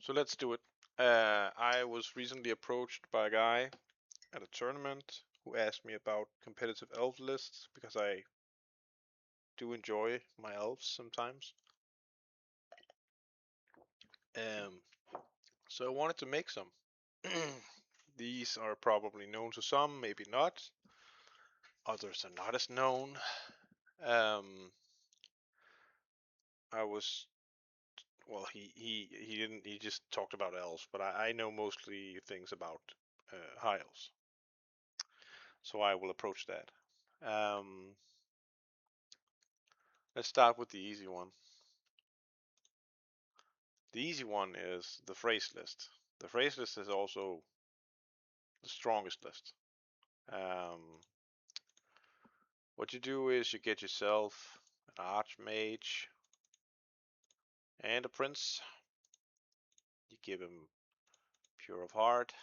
So let's do it. I was recently approached by a guy at a tournament who asked me about competitive elf lists because I do enjoy my elves sometimes. Um, so I wanted to make some. These are probably known to some, maybe not. Others are not as known. Um, I was he didn't he just talked about elves, but I know mostly things about high elves, so I will approach that. Um, let's start with the easy one. The easy one is the phrase list. The phrase list is also the strongest list. Um, what you do is you get yourself an archmage and a prince. You give him pure of heart,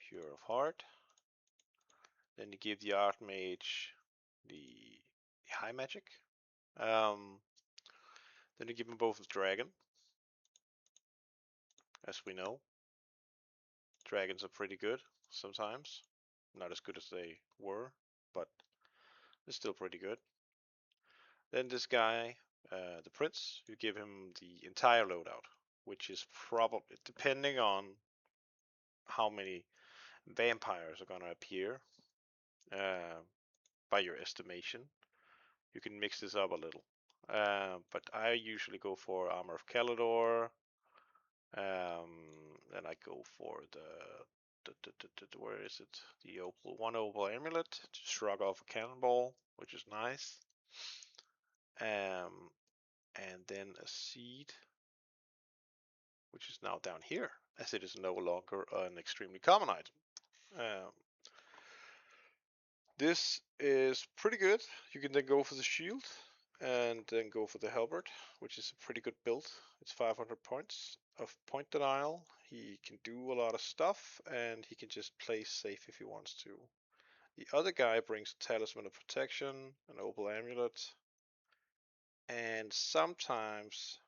pure of heart. Then you give the archmage the high magic. Um, then you give them both a dragon. As we know, dragons are pretty good sometimes. Not as good as they were, but they're still pretty good. Then this guy, the prince, you give him the entire loadout, which is probably, depending on how many vampires are gonna appear, uh, by your estimation, you can mix this up a little. But I usually go for Armor of Calidor. Then I go for where is it? The opal amulet to shrug off a cannonball, which is nice. Um, and then a seed, which is now down here, as it is no longer an extremely common item. Um, this is pretty good. You can then go for the shield and then go for the halberd, which is a pretty good build. It's 500 points of point denial. He can do a lot of stuff, and he can just play safe if he wants to. The other guy brings a talisman of protection, an opal amulet, and sometimes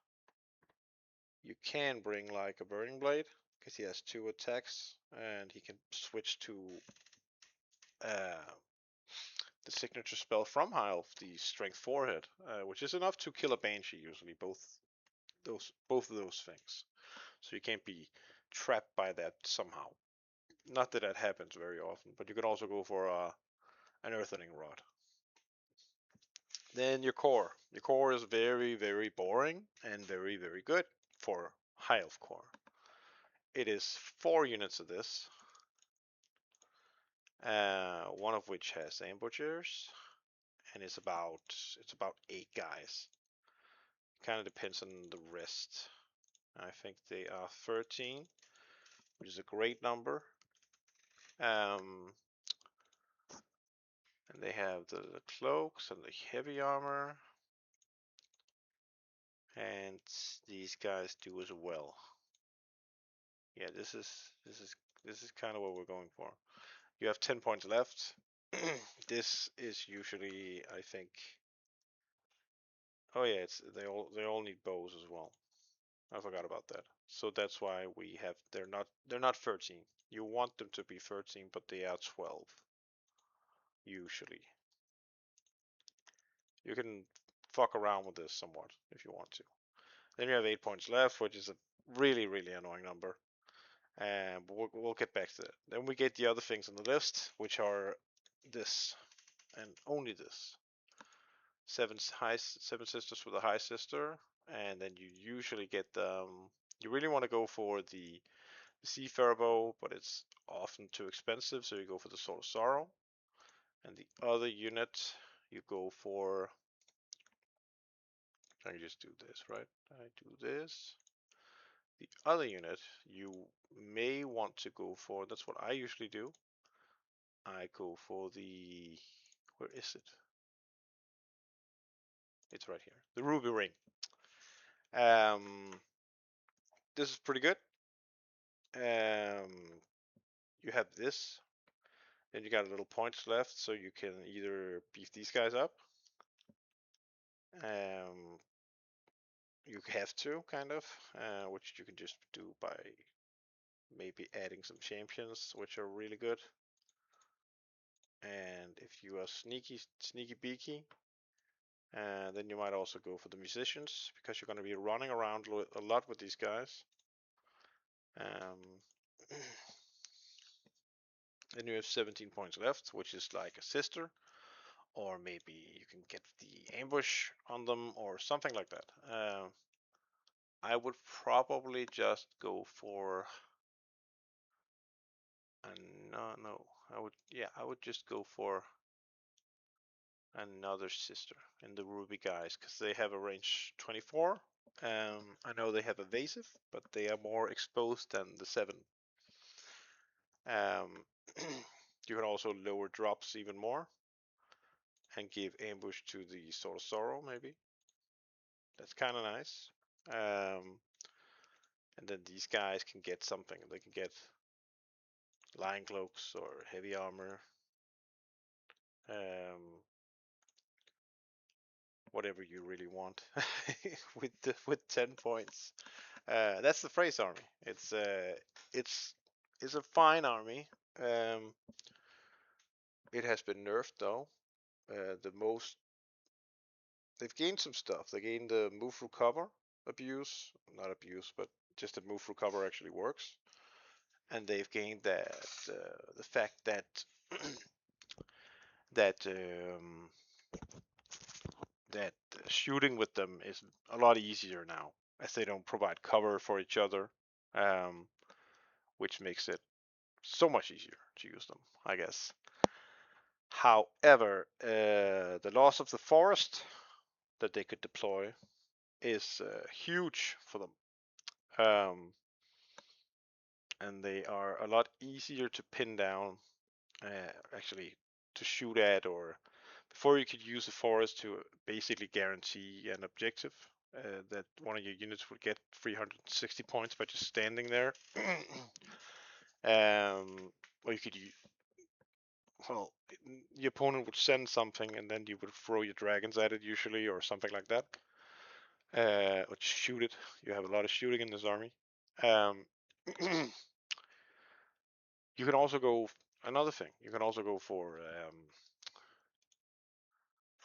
you can bring like a burning blade because he has 2 attacks, and he can switch to uh, the signature spell from High Elf, the Strength 4 hit, which is enough to kill a Banshee usually. Both of those things. So you can't be trapped by that somehow. Not that that happens very often, but you can also go for an Earthening Rod. Then your core. Your core is very boring and very good for High Elf core. It is 4 units of this, one of which has ambushers, and it's about 8 guys. Kind of depends on the rest. I think they are 13, which is a great number. Um, and they have the cloaks and the heavy armor, and these guys do as well. Yeah, this is kind of what we're going for. You have 10 points left. This is usually, I think. Oh yeah, they all need bows as well. I forgot about that. So that's why we have they're not 13. You want them to be 13, but they are 12 usually. You can fuck around with this somewhat if you want to. Then you have 8 points left, which is a really annoying number. And we'll get back to that. Then we get the other things on the list, which are this and only this. Seven sisters with a high sister, and then you usually get you really want to go for the seafarer bow, but it's often too expensive, so you go for the Sword of Sorrow. And the other unit, you go for. I can just do this, right? I do this. The other unit, you may want to go for. That's what I usually do. I go for the. Where is it? It's right here. The Ruby Ring. Um, this is pretty good. Um, you have this, then you got a little points left, so you can either beef these guys up. you have to kind of, which you can just do by maybe adding some champions, which are really good. And if you are sneaky beaky, then you might also go for the musicians, because you're going to be running around a lot with these guys. Then you have 17 points left, which is like a sister, or maybe you can get the ambush on them or something like that. I would probably just go for no. I would just go for another sister in the Ruby guys, because they have a range 24. I know they have evasive, but they are more exposed than the 7. You can also lower drops even more and give ambush to the Sword of Sorrow, maybe. That's kind of nice. And then these guys can get something. They can get lion cloaks or heavy armor. Whatever you really want with 10 points. That's the Phrase army. It's a fine army. It has been nerfed though. They've gained some stuff. They gained the move through cover abuse, not abuse, but just that move through cover actually works. And they've gained the fact that that that shooting with them is a lot easier now, as they don't provide cover for each other, which makes it so much easier to use them, I guess. However, the loss of the forest that they could deploy is huge for them. And they are a lot easier to pin down, actually, to shoot at, or before you could use a forest to basically guarantee an objective, that one of your units would get 360 points by just standing there. Or you could, well, the opponent would send something and then you would throw your dragons at it usually, or something like that. Or shoot it. You have a lot of shooting in this army. You can also go another thing. You can also go for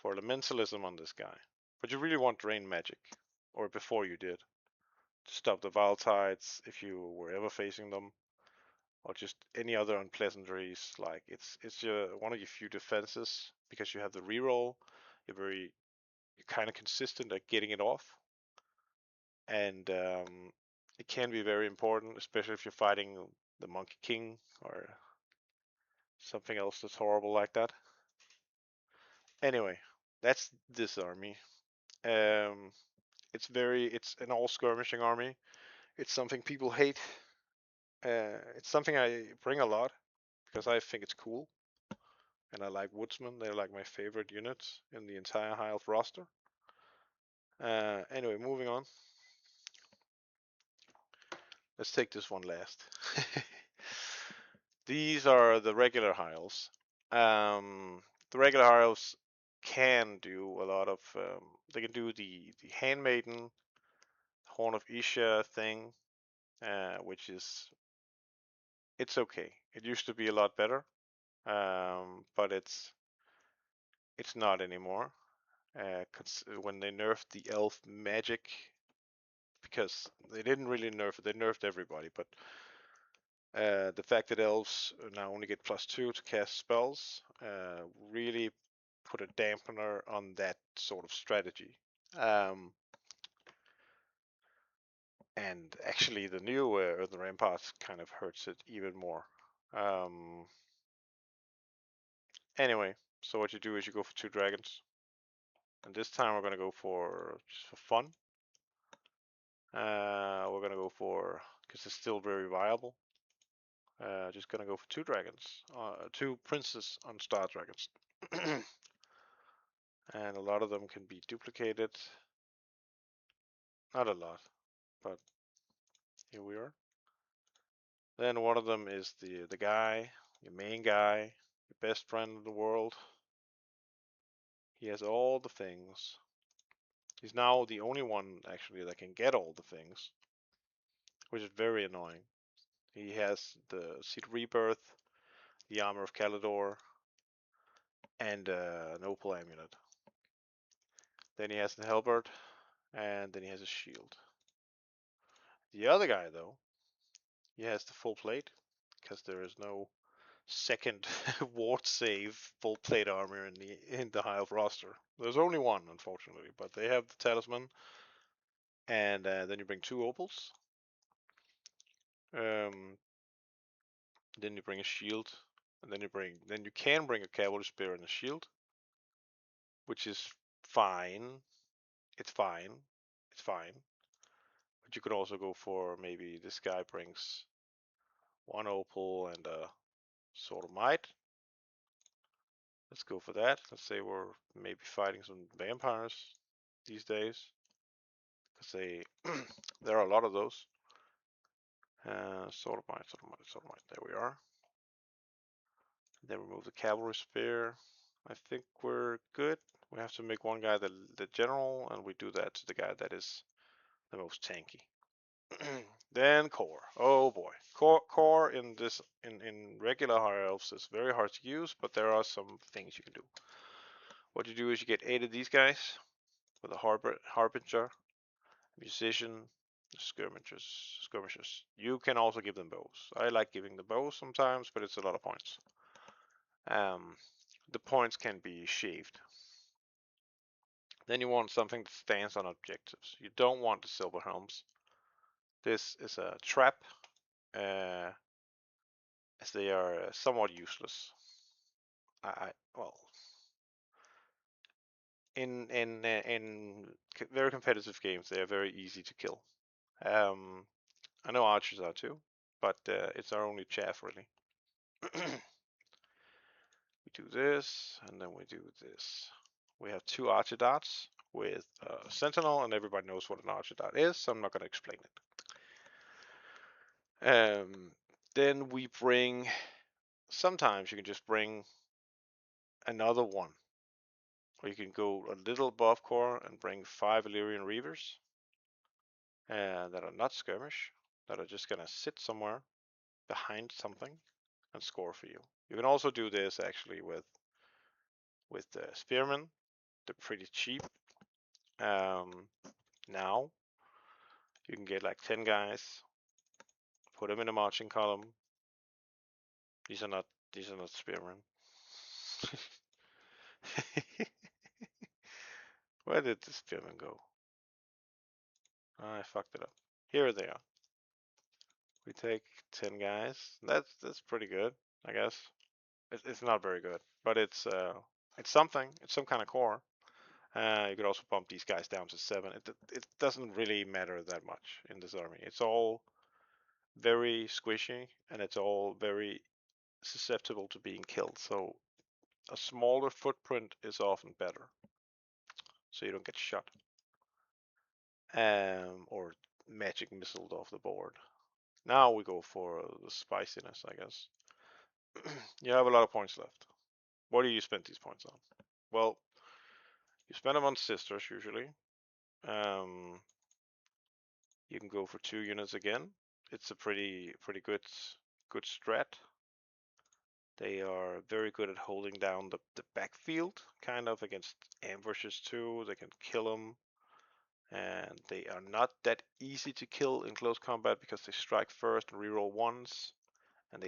elementalism on this guy, but you really want drain magic, or before you did, to stop the Vile Tides if you were ever facing them, or just any other unpleasantries. Like it's one of your few defenses, because you have the reroll. You're kind of consistent at getting it off, and it can be very important, especially if you're fighting the Monkey King or something else that's horrible like that. Anyway, that's this army. Um, it's an all skirmishing army. It's something people hate. It's something I bring a lot because I think it's cool, and I like woodsmen. They're like my favorite units in the entire High Elf roster. Anyway, moving on. Let's take this one last. These are the regular High Elves. The regular High Elves can do a lot of. They can do the Handmaiden, Horn of Isha thing, which is, it's okay. It used to be a lot better, but it's not anymore. When they nerfed the elf magic, because they didn't really nerf it, they nerfed everybody, but the fact that elves now only get +2 to cast spells really put a dampener on that sort of strategy. And actually, the new Earthen Ramparts kind of hurts it even more. Anyway, so what you do is you go for 2 dragons. And this time we're going to go for, just for fun, we're going to go for, because it's still very viable, just going to go for 2 dragons, 2 princes on star dragons. And a lot of them can be duplicated. Not a lot, but here we are. Then one of them is the guy, your main guy, your best friend in the world. He has all the things. He's now the only one actually that can get all the things, which is very annoying. He has the Seed Rebirth, the Armor of Calidor, and an Opal Amulet. Then he has the Halberd, and then he has a shield. The other guy, though, he has the full plate, because there is no second ward save full plate armor in the High Elf roster. There's only one, unfortunately, but they have the Talisman, and then you bring two Opals. Um, then you bring a shield, and then you can bring a Cavalry Spear and a shield, which is fine. It's fine. It's fine. But you could also go for maybe this guy brings one Opal and a Sword of Might. Let's go for that. Let's say we're maybe fighting some vampires these days, because there are a lot of those. Sword of Might, Sword of Might, Sword of Might. There we are. Then remove the Cavalry Spear. I think we're good. We have to make one guy the general, and we do that to the guy that is the most tanky. Then core. Oh boy, core in regular high elves is very hard to use, but there are some things you can do. What you do is you get 8 of these guys with a harbinger, musician, skirmishers. You can also give them bows. I like giving the bows sometimes, but it's a lot of points. The points can be shaved. Then you want something that stands on objectives. You don't want the silver helms. This is a trap, as they are somewhat useless. Well, in very competitive games, they are very easy to kill. I know archers are too, but it's our only chaff really. We do this, and then we do this. We have 2 archer darts with sentinel, and everybody knows what an archer dart is, so I'm not going to explain it. Then we bring. Sometimes you can just bring another one, or you can go a little above core and bring 5 Illyrian Reavers that are not skirmish, that are just gonna sit somewhere behind something and score for you. You can also do this actually with the spearmen. They're pretty cheap. Now you can get like 10 guys, put them in a marching column. These are not spearmen. Where did the spearmen go? I fucked it up. Here they are. We take 10 guys. That's pretty good, I guess. It's not very good, but it's something. It's some kind of core. You could also bump these guys down to 7. It doesn't really matter that much in this army. It's all very squishy, and it's all very susceptible to being killed. So a smaller footprint is often better, so you don't get shot or magic missiled off the board. Now we go for the spiciness, I guess. You have a lot of points left. What do you spend these points on? Well, you spend them on sisters usually. You can go for 2 units again. It's a pretty good strat. They are very good at holding down the backfield, kind of against ambushes too. They can kill them, and they are not that easy to kill in close combat because they strike first and reroll ones, and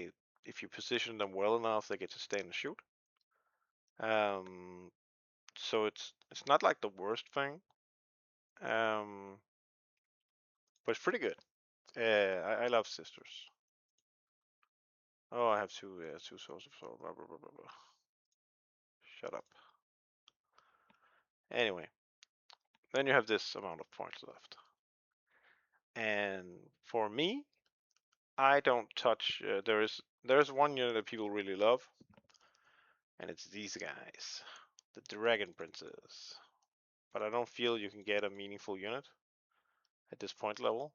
if you position them well enough, they get to stay and shoot. So it's not like the worst thing, but it's pretty good. I love sisters. Oh, I have 2 souls of soul. Blah, blah, blah, blah, blah. Shut up. Anyway, then you have this amount of points left. And for me, I don't touch. There's one unit that people really love, and it's these guys, the Dragon Princes. But I don't feel you can get a meaningful unit at this point level,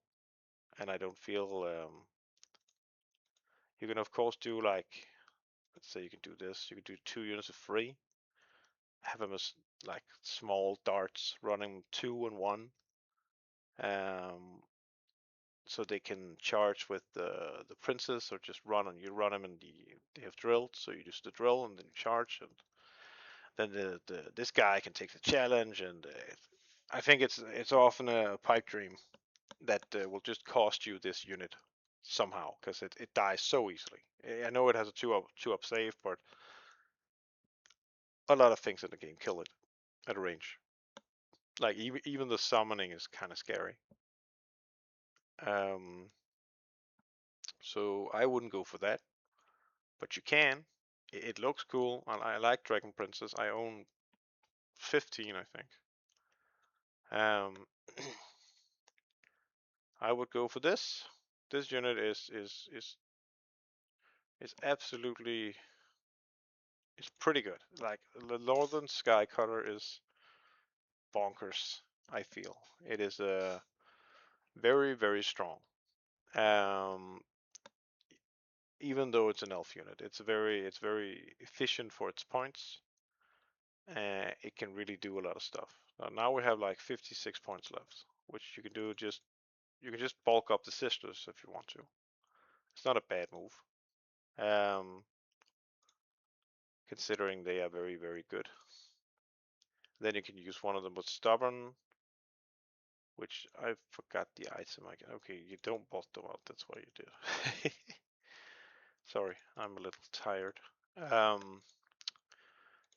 and I don't feel you can of course do like, let's say you can do this. You can do 2 units of free. Have them as like small darts running 2 and 1, um, so they can charge with the princes or just run, and you run them and they have drilled, so you use the drill and then you charge, and then this guy can take the challenge, and I think it's often a pipe dream that will just cost you this unit somehow because it dies so easily. I know it has a two up save, but a lot of things in the game kill it at a range. Like even the summoning is kind of scary. Um, so I wouldn't go for that, but you can. It looks cool. I like Dragon Princess. I own 15, I think. Um, I would go for this. This unit is absolutely it's pretty good. Like the Northern Sky Cutter is bonkers. I feel it is very strong. Um, Even though it's an elf unit, it's very efficient for its points. It can really do a lot of stuff. Now we have like 56 points left, which you can do you can just bulk up the sisters if you want to. It's not a bad move, um, considering they are very good. Then you can use one of them with stubborn, which I forgot the item again. Okay, you don't bolt them out. That's what you did. Sorry, I'm a little tired. You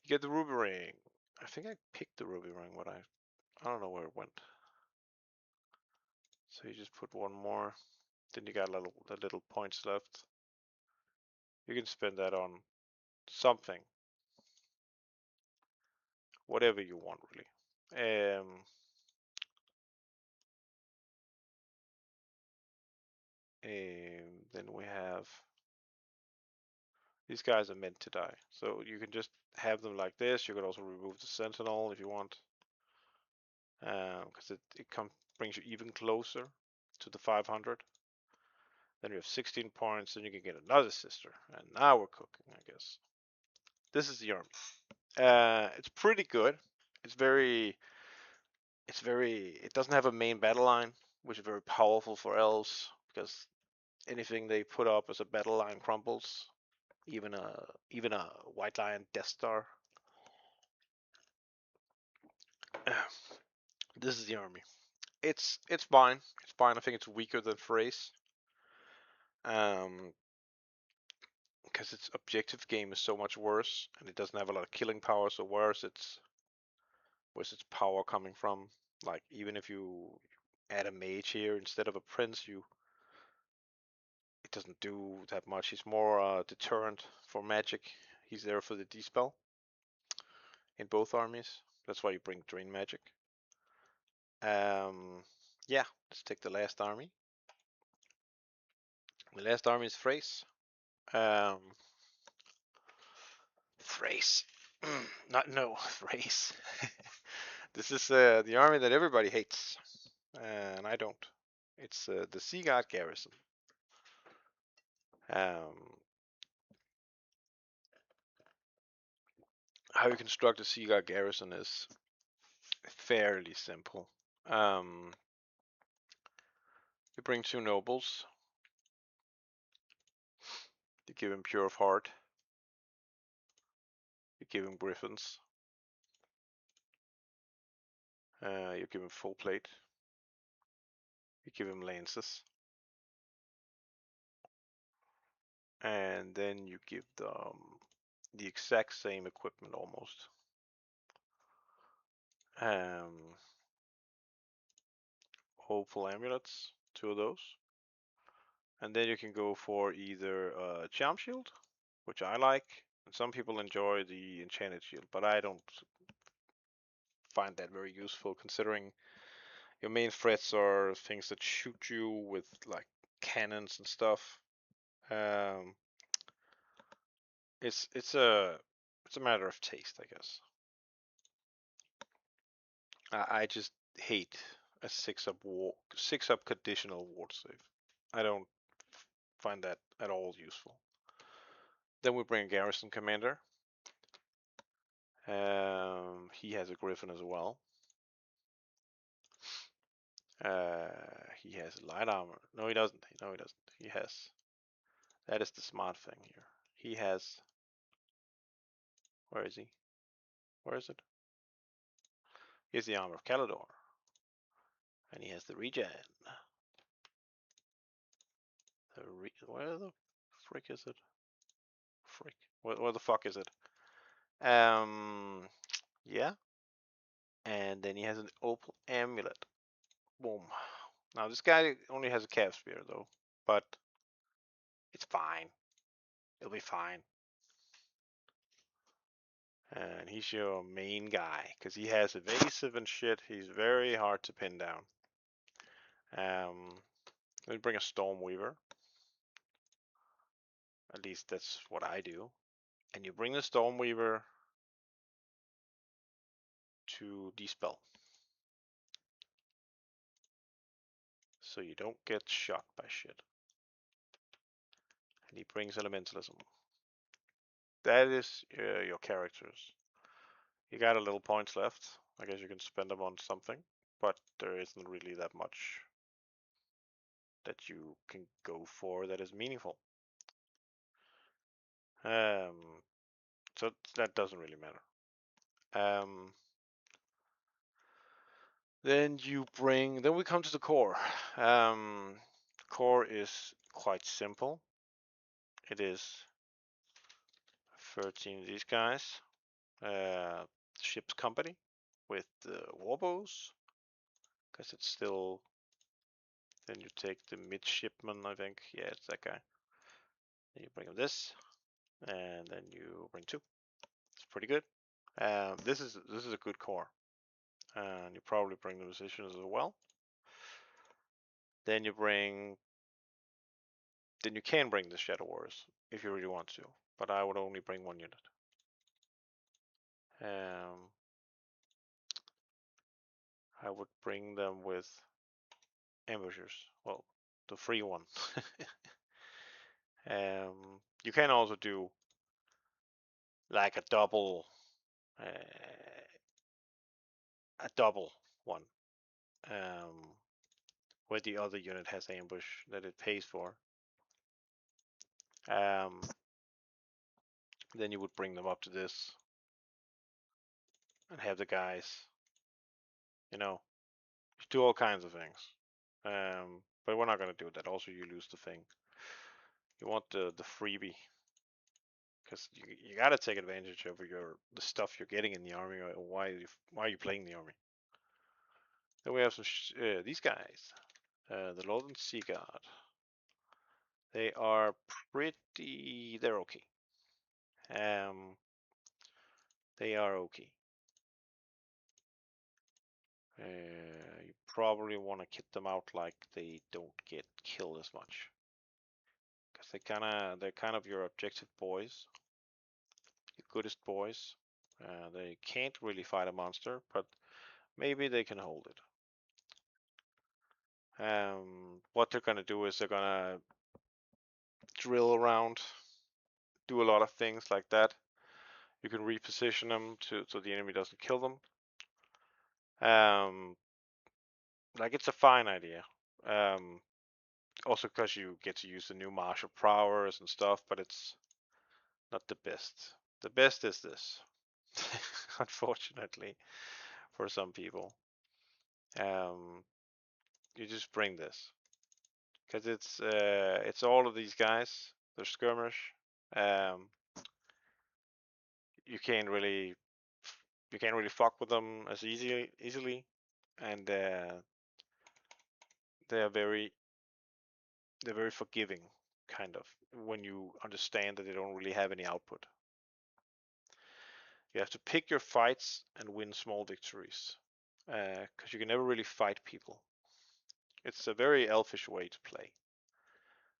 get the ruby ring. I think I picked the ruby ring, but I don't know where it went. So you just put one more. Then you got the little points left. You can spend that on something, whatever you want, really. Then we have these guys are meant to die, so you can just have them like this. You could also remove the sentinel if you want, because it brings you even closer to the 500. Then you have 16 points, then you can get another sister, and now we're cooking, I guess. This is the army. It's pretty good. It's very, it doesn't have a main battle line, which is very powerful for elves because anything they put up as a battle line crumbles. Even a white lion Death Star. This is the army. It's fine. It's fine. I think it's weaker than Phrase. Um, because its objective game is so much worse, and it doesn't have a lot of killing power. So where's its power coming from? Like even if you add a mage here instead of a prince, it doesn't do that much. He's more deterrent for magic. He's there for the dispel in both armies. That's why you bring drain magic. Yeah, let's take the last army. The last army is Thrace. Um, Thrace. Not no Thrace. This is the army that everybody hates, and I don't. It's the Sea God Garrison. Um, how you construct a Sea God Garrison is fairly simple. You bring two nobles. You give him Pure of Heart. You give him Griffins. You give him Full Plate. You give him Lances. And then you give them the exact same equipment almost. Um, Hopeful Amulets, two of those. And then you can go for either Charm Shield, which I like, and some people enjoy the Enchanted Shield, but I don't find that very useful considering your main threats are things that shoot you with like cannons and stuff. Um, it's a matter of taste, I guess. I just hate a 6 up conditional ward save. I don't find that at all useful. Then we bring a garrison commander. He has a griffin as well. He has light armor. No, he doesn't. No, he doesn't. He has. That is the smart thing here. He has. Where is he? Where is it? He has the armor of Calador. And he has the regen. Where the frick is it? Frick. Where the fuck is it? Yeah. And then he has an opal amulet. Boom. Now this guy only has a calf spear though, but it's fine. It'll be fine. And he's your main guy because he has evasive and shit. He's very hard to pin down. Let me bring a Stormweaver. At least that's what I do. And you bring the Stormweaver to dispel, so you don't get shot by shit. And he brings Elementalism. That is your characters. You got a little points left. I guess you can spend them on something, but there isn't really that much that you can go for that is meaningful. So that doesn't really matter. Then we come to the core. Core is quite simple. It is 13 of these guys. Ship's company with warbows, because it's still. Then you take the midshipman, I think. Yeah, it's that guy. Then you bring him this, and then you bring 2. It's pretty good. This is a good core, and you probably bring the musicians as well. Then you can bring the Shadow Warriors if you really want to, but I would only bring 1 unit. I would bring them with ambushers. Well, the free one. You can also do like a double one, where the other unit has ambush that it pays for. Then you would bring them up to this and have the guys, do all kinds of things. But we're not gonna do that. Also, you lose the thing. You want the freebie, because you gotta take advantage of the stuff you're getting in the army. Or why are you playing the army? Then we have some these guys, the Northern Sea Guard. They are pretty. They're okay. They are okay. You probably want to kit them out like they don't get killed as much, because they're kind of your objective boys, your goodest boys. They can't really fight a monster, but maybe they can hold it. What they're gonna do is they're gonna drill around, do a lot of things like that. You can reposition them so the enemy doesn't kill them. Like, it's a fine idea. Also because you get to use the new martial prowess and stuff, but it's not the best. The best is this, unfortunately, for some people. You just bring this because it's all of these guys. They're skirmish. You can't really fuck with them as easily, and they're very forgiving, kind of, when you understand that they don't really have any output. You have to pick your fights and win small victories, because you can never really fight people. It's a very elfish way to play.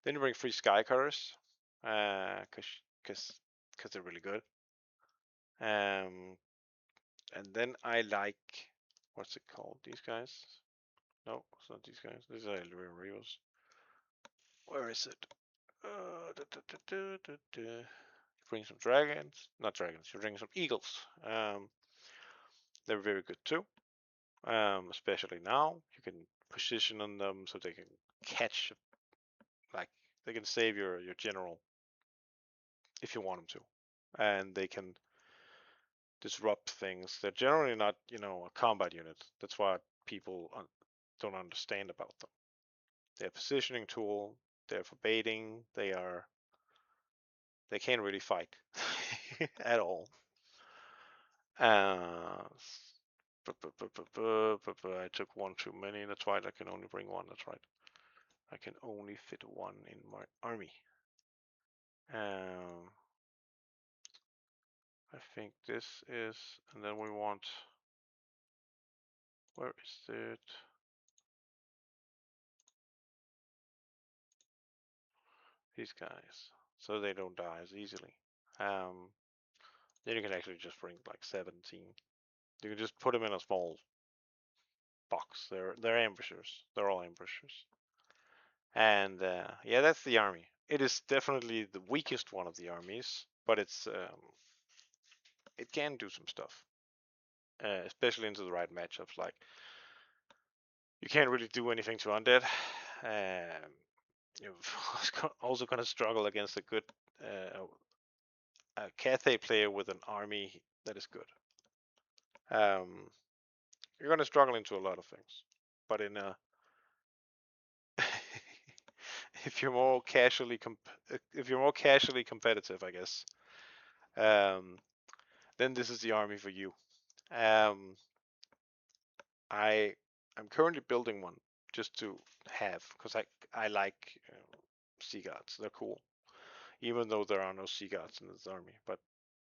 Then you bring 3 Skycutters, because they're really good. And then I like, what's it called? These guys? No, it's not these guys. These are Ellyrian Reavers. Where is it? You bring some dragons, not dragons, you bring some eagles. They're very good too. Especially now, you can position on them so they can catch, like they can save your general if you want them to, and they can disrupt things. They're generally not, a combat unit. That's what people don't understand about them. They're a positioning tool. They're for baiting. They can't really fight at all. I took one too many. That's right. I can only bring one. That's right. I can only fit one in my army. I think this is, and then we want, where is it? These guys, so they don't die as easily. Then you can actually just bring like 17. You can just put them in a small box. They're ambushers. They're all ambushers. And yeah, that's the army. It is definitely the weakest one of the armies, but it can do some stuff, especially into the right matchups. Like you can't really do anything to undead. You're also going to struggle against a good Cathay player with an army that is good. You're going to struggle into a lot of things, but in a if you're more casually competitive, I guess, um, then this is the army for you. Um, I'm currently building one just to have because I like sea gods. They're cool, even though there are no sea gods in this army. But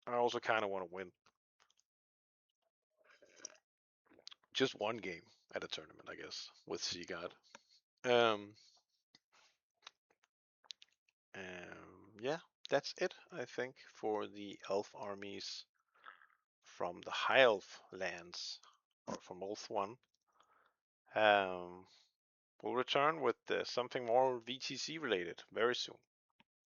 I also kind of want to win just one game at a tournament, I guess, with sea god. Um, yeah, that's it, I think, for the elf armies from the High Elf lands, or from Oath 1. We'll return with something more VTC related very soon.